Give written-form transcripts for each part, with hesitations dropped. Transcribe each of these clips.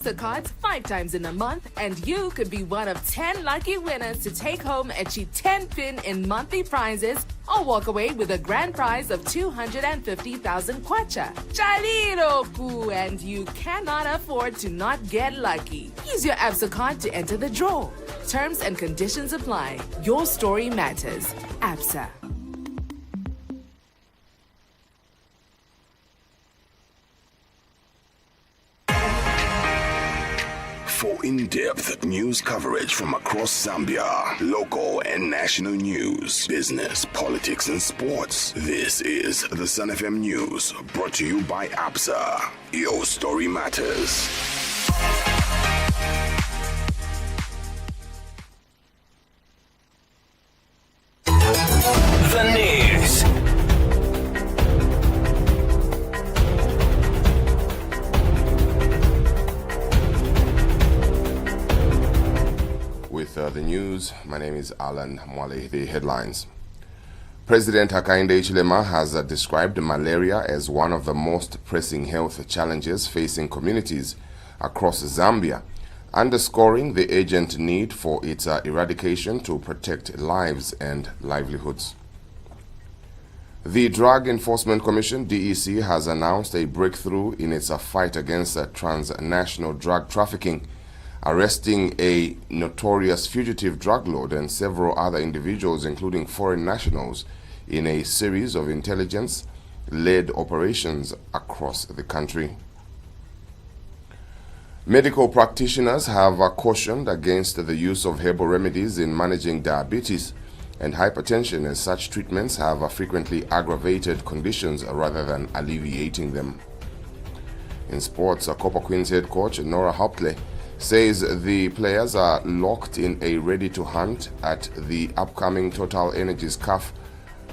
the cards 5 times in a month, and you could be one of 10 lucky winners to take home a cheap 10-pin in monthly prizes or walk away with a grand prize of 250,000 kwacha. Chaliroku, and you cannot afford to not get lucky. Use your ABSA card to enter the draw. Terms and conditions apply. Your story matters. ABSA. For in-depth news coverage from across Zambia, local and national news, business, politics, and sports, this is the Sun FM News, brought to you by ABSA. Your story matters. The news. With the news, my name is Alan Mwale. The headlines. President Hakainde Hichilema has described malaria as one of the most pressing health challenges facing communities across Zambia, underscoring the urgent need for its eradication to protect lives and livelihoods. The Drug Enforcement Commission, DEC, has announced a breakthrough in its fight against transnational drug trafficking, arresting a notorious fugitive drug lord and several other individuals, including foreign nationals, in a series of intelligence-led operations across the country. Medical practitioners have cautioned against the use of herbal remedies in managing diabetes and hypertension, as such treatments have frequently aggravated conditions rather than alleviating them. In sports, Copper Queens head coach Nora Hauple says the players are locked in a ready-to-hunt at the upcoming Total Energies CAF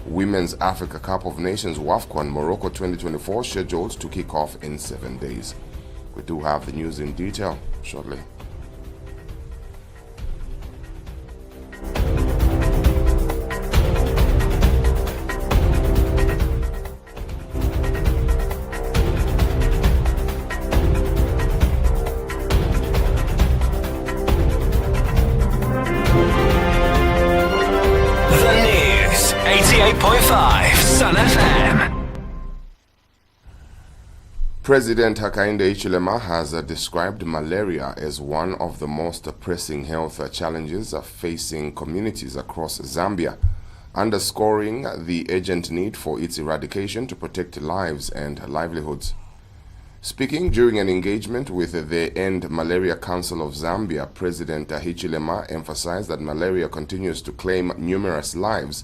Women's Africa Cup of Nations WAFCON Morocco 2024, scheduled to kick off in 7 days. We do have the news in detail shortly. The news. 88.5 Sun FM. President Hakainde Hichilema has described malaria as one of the most pressing health challenges facing communities across Zambia, underscoring the urgent need for its eradication to protect lives and livelihoods. Speaking during an engagement with the End Malaria Council of Zambia, President Hichilema emphasized that malaria continues to claim numerous lives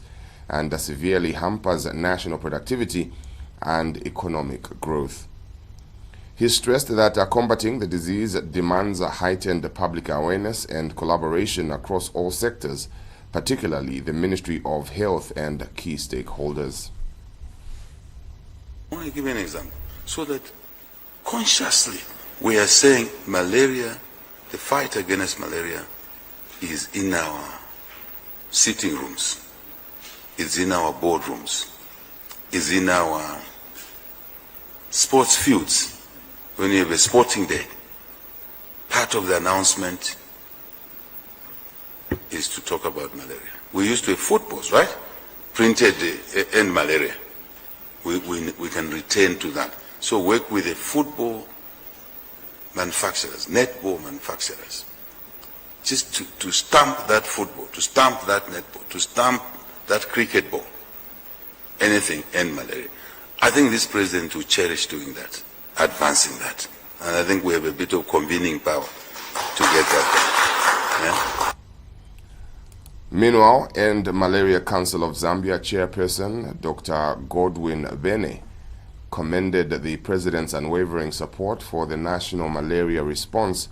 and severely hampers national productivity and economic growth. He stressed that combating the disease demands a heightened public awareness and collaboration across all sectors, particularly the Ministry of Health and key stakeholders. I want to give you an example so that consciously we are saying malaria, the fight against malaria is in our sitting rooms, is in our boardrooms, is in our sports fields. When you have a sporting day, part of the announcement is to talk about malaria. We used to have footballs, right? Printed end malaria. We can return to that. So work with the football manufacturers, netball manufacturers, just to stamp that football, to stamp that netball, to stamp that cricket ball, anything end malaria. I think this president will cherish doing that, advancing that. And I think we have a bit of convening power to get that done. Yeah? Meanwhile, End Malaria Council of Zambia chairperson Dr. Godwin Bene commended the president's unwavering support for the national malaria response,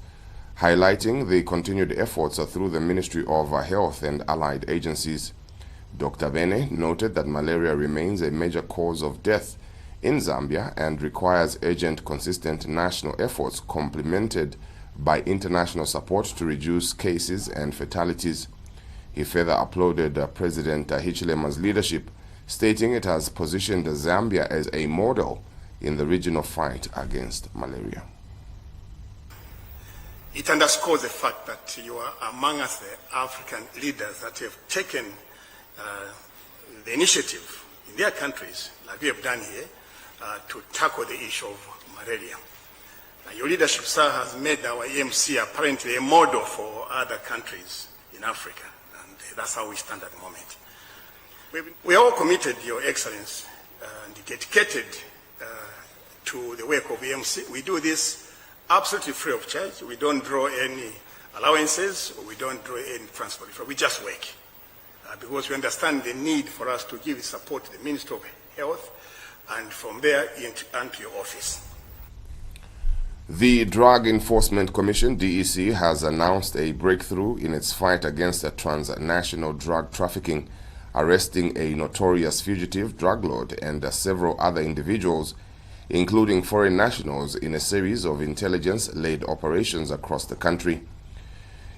highlighting the continued efforts through the Ministry of Health and allied agencies. Dr. Bene noted that malaria remains a major cause of death in Zambia and requires urgent, consistent national efforts complemented by international support to reduce cases and fatalities. He further applauded President Hichilema's leadership, stating it has positioned Zambia as a model in the regional fight against malaria. It underscores the fact that you are among us, the African leaders that have taken the initiative in their countries, like we have done here, to tackle the issue of malaria. Your leadership, sir, has made our EMC apparently a model for other countries in Africa, and that's how we stand at the moment. We are all committed, Your Excellency, and dedicated to the work of EMC. We do this absolutely free of charge. We don't draw any allowances, or we don't draw any transport. We just work because we understand the need for us to give support to the Ministry of Health and from there into your office. The Drug Enforcement Commission, DEC, has announced a breakthrough in its fight against transnational drug trafficking, arresting a notorious fugitive drug lord and several other individuals, including foreign nationals, in a series of intelligence-led operations across the country.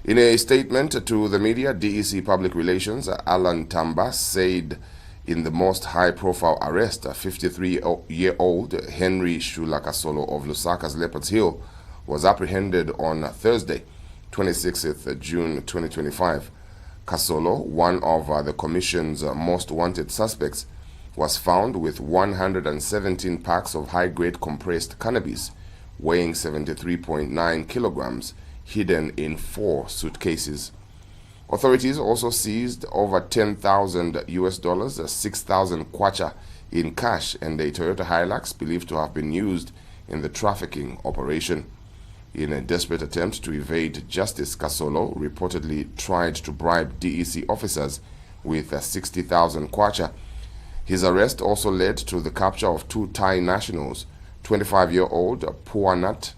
In a statement to the media, DEC Public Relations Alan Tamba said in the most high-profile arrest, 53-year-old Henry Shula Kasolo of Lusaka's Leopards Hill was apprehended on Thursday, 26th June 2025. Kasolo, one of the Commission's most wanted suspects, was found with 117 packs of high-grade compressed cannabis, weighing 73.9 kilograms, hidden in 4 suitcases. Authorities also seized over $10,000, 6,000 kwacha in cash, and a Toyota Hilux believed to have been used in the trafficking operation. In a desperate attempt to evade justice, Kasolo reportedly tried to bribe DEC officers with 60,000 kwacha. His arrest also led to the capture of 2 Thai nationals, 25-year-old Puanat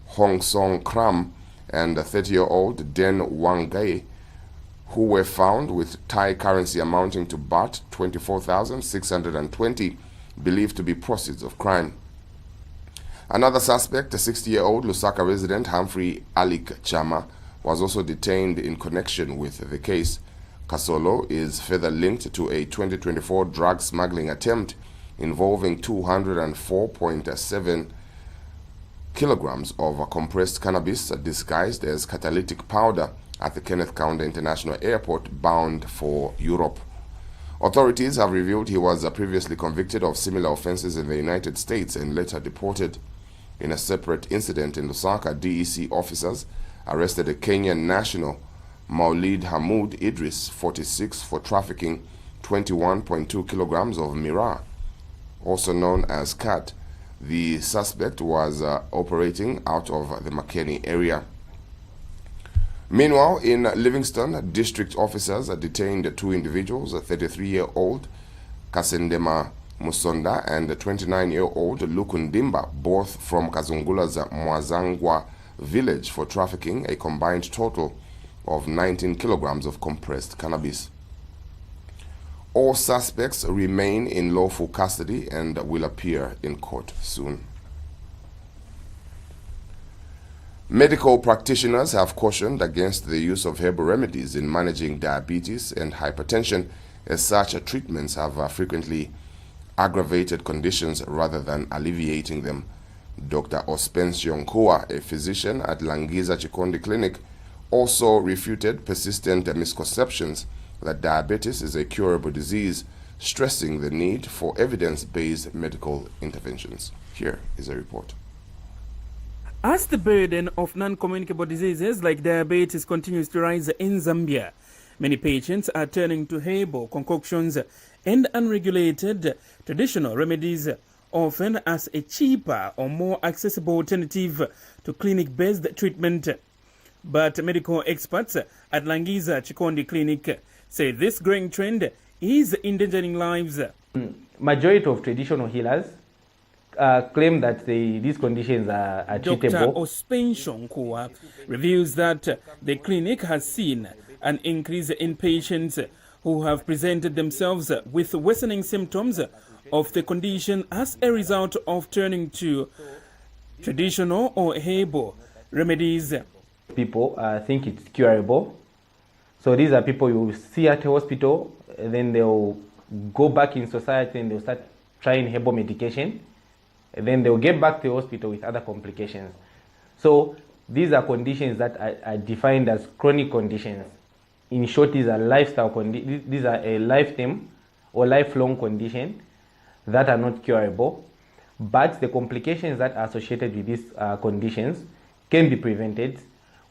Hong Song Kram and 30-year-old Den Wangai, who were found with Thai currency amounting to baht 24,620, believed to be proceeds of crime. Another suspect, a 60-year-old Lusaka resident Humphrey Alik Chama, was also detained in connection with the case. Kasolo is further linked to a 2024 drug smuggling attempt involving 204.7 kilograms of compressed cannabis disguised as catalytic powder at the Kenneth Kaunda International Airport, bound for Europe. Authorities have revealed he was previously convicted of similar offenses in the United States and later deported. In a separate incident in Lusaka, DEC officers arrested a Kenyan national, Maulid Hamoud Idris, 46, for trafficking 21.2 kilograms of miraa, also known as cat. The suspect was operating out of the Makeni area. Meanwhile, in Livingston, district officers detained 2 individuals, a 33-year-old Kasendema Musonda and a 29-year-old Lukundimba, both from Kazungula's Mwazangwa village, for trafficking a combined total of 19 kilograms of compressed cannabis. All suspects remain in lawful custody and will appear in court soon. Medical practitioners have cautioned against the use of herbal remedies in managing diabetes and hypertension, as such treatments have frequently aggravated conditions rather than alleviating them. Dr. Ospencio Nkua, a physician at Langiza Chikondi Clinic, also refuted persistent misconceptions that diabetes is a curable disease, stressing the need for evidence-based medical interventions. Here is a report. As the burden of non-communicable diseases like diabetes continues to rise in Zambia, many patients are turning to herbal concoctions and unregulated traditional remedies, often as a cheaper or more accessible alternative to clinic-based treatment. But medical experts at Langiza Chikondi Clinic say this growing trend is endangering lives. Majority of traditional healers claim that these conditions are treatable. Dr. Ospencio Nkua reveals that the clinic has seen an increase in patients who have presented themselves with worsening symptoms of the condition as a result of turning to traditional or herbal remedies. People think it's curable. So these are people you see at the hospital, then they'll go back in society and they'll start trying herbal medication. And then they'll get back to the hospital with other complications. So these are conditions that are defined as chronic conditions. In short, these are lifestyle conditions. These are a lifetime or lifelong condition that are not curable, but the complications that are associated with these conditions can be prevented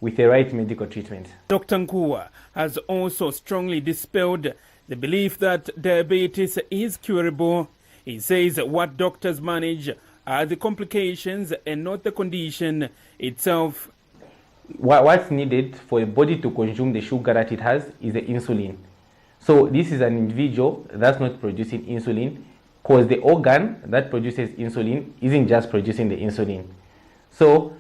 with the right medical treatment. Dr. Nkua has also strongly dispelled the belief that diabetes is curable. He says what doctors manage are the complications and not the condition itself. What's needed for a body to consume the sugar that it has is the insulin. So this is an individual that's not producing insulin because the organ that produces insulin isn't just producing the insulin. So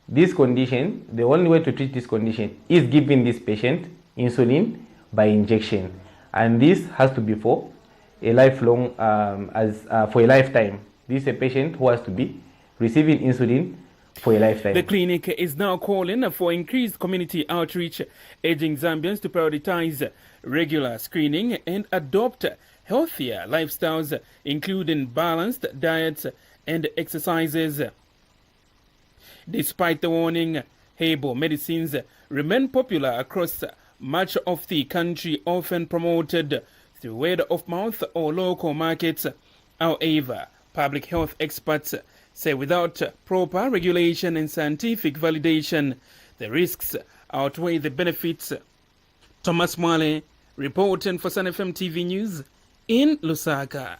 this condition, the only way to treat this condition is giving this patient insulin by injection. And this has to be for a lifelong, for a lifetime. This is a patient who has to be receiving insulin for a lifetime. The clinic is now calling for increased community outreach, urging Zambians to prioritize regular screening and adopt healthier lifestyles, including balanced diets and exercises. Despite the warning, herbal medicines remain popular across much of the country, often promoted through word of mouth or local markets. However, public health experts say without proper regulation and scientific validation, the risks outweigh the benefits. Thomas Mwale, reporting for Sun FM TV News in Lusaka.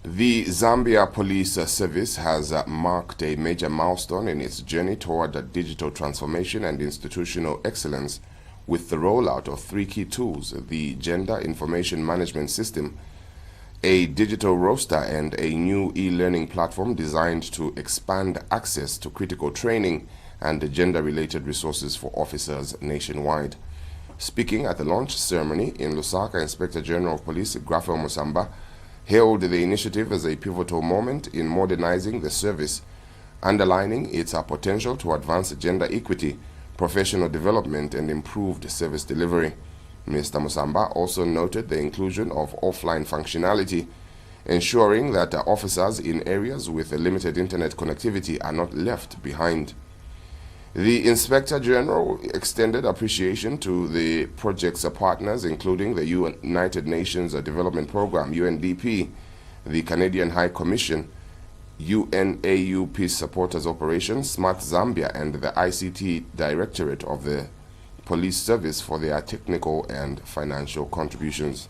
The Zambia Police Service has marked a major milestone in its journey toward digital transformation and institutional excellence with the rollout of 3 key tools: the Gender Information Management System, a digital roster, and a new e-learning platform designed to expand access to critical training and gender-related resources for officers nationwide. Speaking at the launch ceremony in Lusaka, Inspector General of Police Graffel Musamba hailed the initiative as a pivotal moment in modernizing the service, underlining its potential to advance gender equity, professional development, and improved service delivery. Mr. Musamba also noted the inclusion of offline functionality, ensuring that officers in areas with limited internet connectivity are not left behind. The Inspector General extended appreciation to the project's partners, including the United Nations Development Programme, UNDP, the Canadian High Commission, UNAU Peace Supporters Operations, Smart Zambia, and the ICT Directorate of the Police Service for their technical and financial contributions.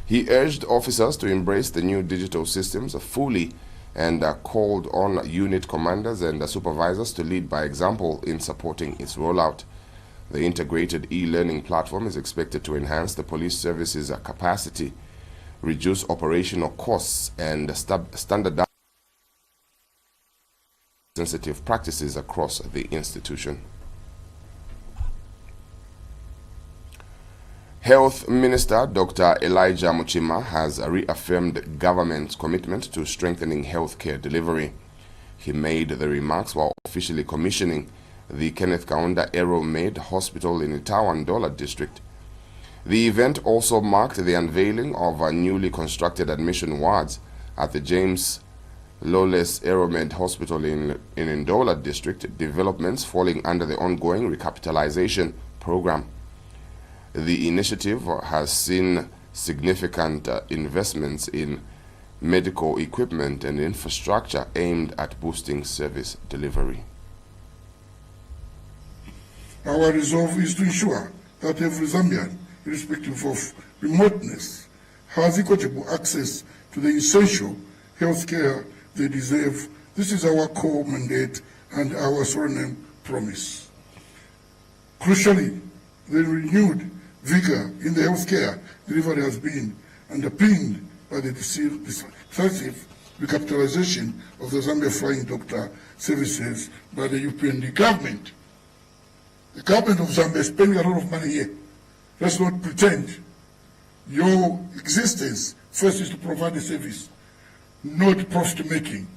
He urged officers to embrace the new digital systems fully and called on unit commanders and supervisors to lead by example in supporting its rollout. The integrated e-learning platform is expected to enhance the police service's capacity, reduce operational costs, and standardize sensitive practices across the institution. Health Minister Dr. Elijah Muchima has reaffirmed government's commitment to strengthening healthcare delivery. He made the remarks while officially commissioning the Kenneth Kaunda Aero-Med Hospital in Itawandola district. The event also marked the unveiling of newly constructed admission wards at the James Lawless Aero-Med Hospital in Ndola district, developments falling under the ongoing recapitalization program. The initiative has seen significant investments in medical equipment and infrastructure aimed at boosting service delivery. Our resolve is to ensure that every Zambian, irrespective of remoteness, has equitable access to the essential health care they deserve. This is our core mandate and our solemn promise. Crucially, the renewed vigor in the healthcare delivery has been underpinned by the decisive recapitalization of the Zambia Flying Doctor Services by the UPND government. The government of Zambia is spending a lot of money here. Let's not pretend. Your existence first is to provide a service, not profit making.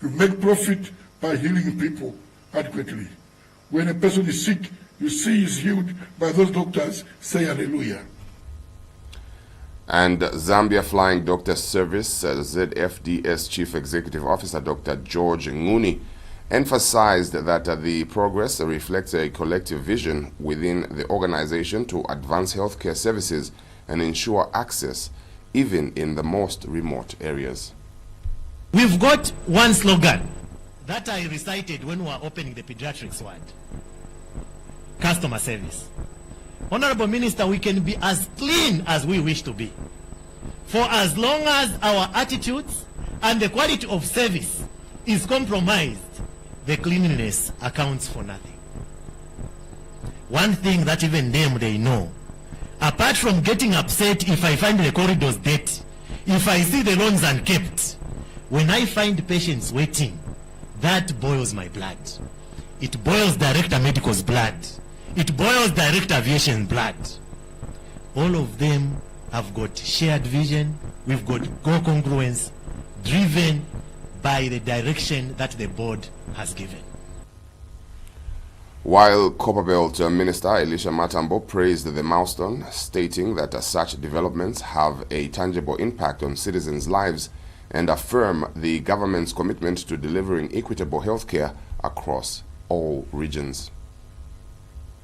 You make profit by healing people adequately. When a person is sick, you see he's healed by those doctors, say hallelujah. And Zambia Flying Doctor Service, ZFDS Chief Executive Officer Dr. George Nguni, emphasized that the progress reflects a collective vision within the organization to advance healthcare services and ensure access even in the most remote areas. We've got one slogan that I recited when we were opening the pediatrics ward. Customer service. Honorable Minister, we can be as clean as we wish to be. For as long as our attitudes and the quality of service is compromised, the cleanliness accounts for nothing. One thing that even them, they know, apart from getting upset if I find the corridors dirty, if I see the lawns unkept, when I find patients waiting, that boils my blood. It boils Director Medical's blood. It boils Director Aviation's blood. All of them have got shared vision. We've got co-congruence driven by the direction that the board has given. While Copperbelt Minister Elisha Matambo praised the milestone, stating that such developments have a tangible impact on citizens' lives and affirm the government's commitment to delivering equitable healthcare across all regions.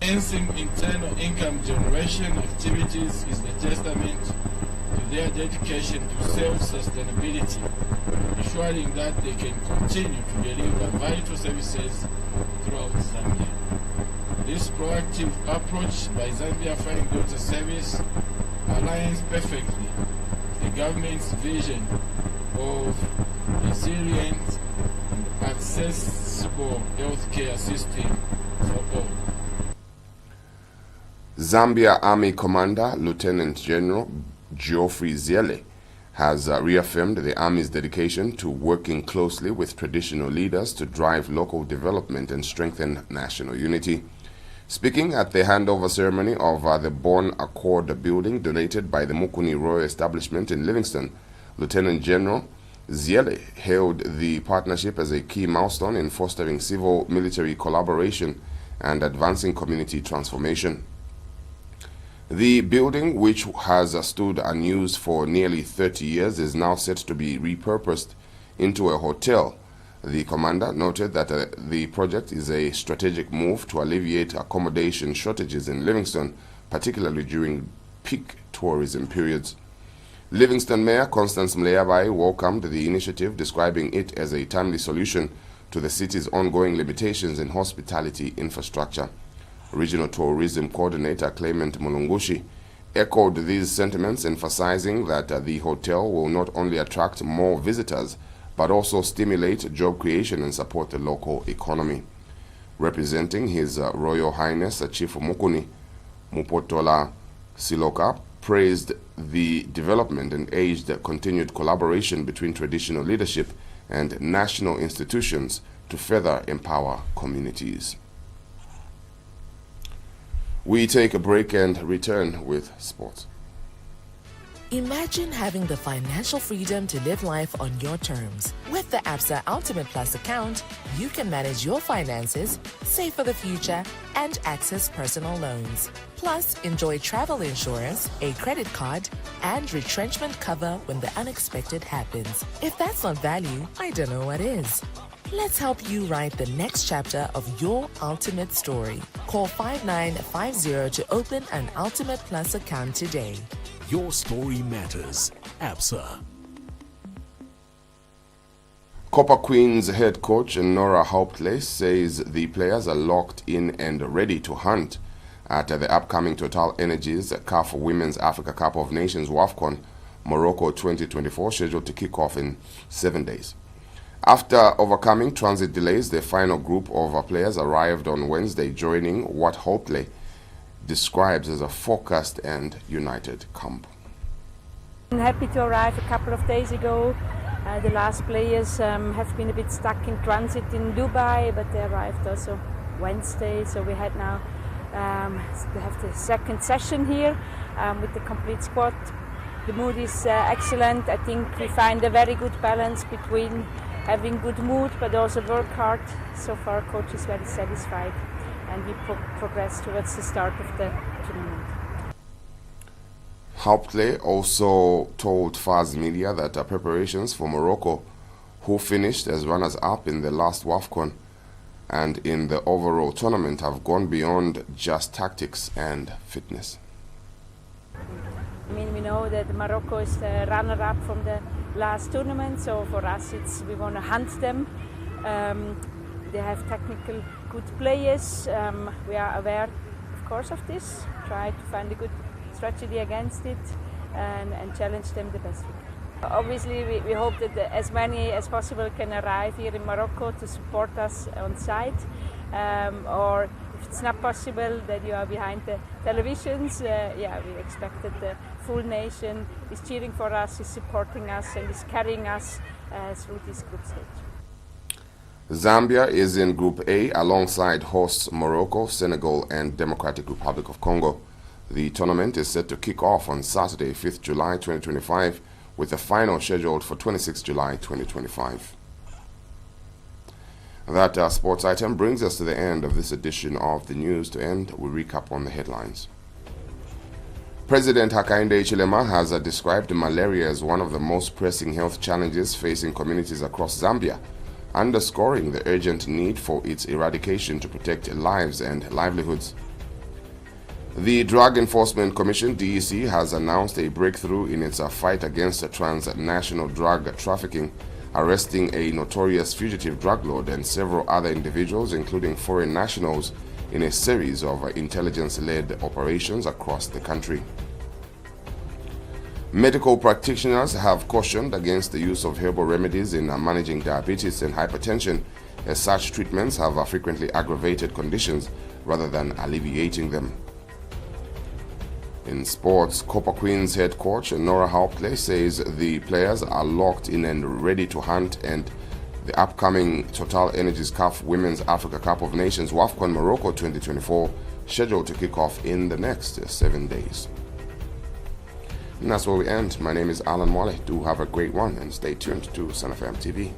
Enhancing internal income generation activities is a testament to their dedication to self-sustainability, ensuring that they can continue to deliver vital services throughout Zambia. This proactive approach by Zambia Flying Doctor Service aligns perfectly with the government's vision of resilient and accessible healthcare system for all. Zambia Army Commander Lieutenant General Geoffrey Ziele has reaffirmed the Army's dedication to working closely with traditional leaders to drive local development and strengthen national unity. Speaking at the handover ceremony of the Born Accord building donated by the Mukuni Royal Establishment in Livingston, Lieutenant General Ziele hailed the partnership as a key milestone in fostering civil-military collaboration and advancing community transformation. The building, which has stood unused for nearly 30 years, is now set to be repurposed into a hotel. The commander noted that the project is a strategic move to alleviate accommodation shortages in Livingston, particularly during peak tourism periods. Livingston Mayor Constance Mleabai welcomed the initiative, describing it as a timely solution to the city's ongoing limitations in hospitality infrastructure. Regional Tourism Coordinator Clement Mulungushi echoed these sentiments, emphasizing that the hotel will not only attract more visitors, but also stimulate job creation and support the local economy. Representing His Royal Highness Chief Mukuni, Mupotola Siloka praised the development and urged the continued collaboration between traditional leadership and national institutions to further empower communities. We take a break and return with sports. Imagine having the financial freedom to live life on your terms. With the ABSA Ultimate Plus account, you can manage your finances, save for the future, and access personal loans. Plus, enjoy travel insurance, a credit card, and retrenchment cover when the unexpected happens. If that's not value, I don't know what is. Let's help you write the next chapter of your ultimate story. Call 5950 to open an Ultimate Plus account today. Your story matters. ABSA. Copper Queens head coach Nora Hauptley says the players are locked in and ready to hunt at the upcoming Total Energies CAF Women's Africa Cup of Nations WAFCON Morocco 2024, scheduled to kick off in 7 days. After overcoming transit delays, the final group of players arrived on Wednesday, joining what Hauptley describes as a focused and united camp. I'm happy to arrive a couple of days ago. The last players have been a bit stuck in transit in Dubai, but they arrived also Wednesday, so we had now we have the second session here with the complete squad. The mood is excellent. I think we find a very good balance between having good mood but also work hard. So far, coach is very satisfied, and we progress towards the start of the tournament. Hauptley also told Faz Media that preparations for Morocco, who finished as runners-up in the last WAFCON and in the overall tournament, have gone beyond just tactics and fitness. I mean, we know that Morocco is the runner-up from the last tournament, so for us we want to hunt them. They have technical good players. We are aware, of course, of this. Try to find a good strategy against it and challenge them the best we can. Obviously, we hope that as many as possible can arrive here in Morocco to support us on site, or if it's not possible that you are behind the televisions, we expect that the full nation is cheering for us, is supporting us, and is carrying us through this group stage. Zambia is in Group A alongside hosts Morocco, Senegal, and Democratic Republic of Congo. The tournament is set to kick off on Saturday, 5th July 2025, with the final scheduled for 26 July 2025. That sports item brings us to the end of this edition of the news. To end, we recap on the headlines. President Hakainde Hichilema has described malaria as one of the most pressing health challenges facing communities across Zambia, underscoring the urgent need for its eradication to protect lives and livelihoods. The Drug Enforcement Commission, DEC, has announced a breakthrough in its fight against transnational drug trafficking, arresting a notorious fugitive drug lord and several other individuals, including foreign nationals, in a series of intelligence-led operations across the country. Medical practitioners have cautioned against the use of herbal remedies in managing diabetes and hypertension, as such treatments have frequently aggravated conditions rather than alleviating them. In sports, Copper Queens head coach Nora Hauptley says the players are locked in and ready to hunt, and the upcoming Total Energies CAF Women's Africa Cup of Nations WAFCON Morocco 2024 scheduled to kick off in the next 7 days. And that's where we end. My name is Alan Mwale. Do have a great one and stay tuned to Sun FM TV.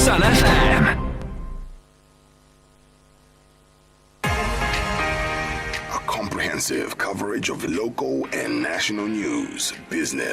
Sun FM. A comprehensive coverage of local and national news, business,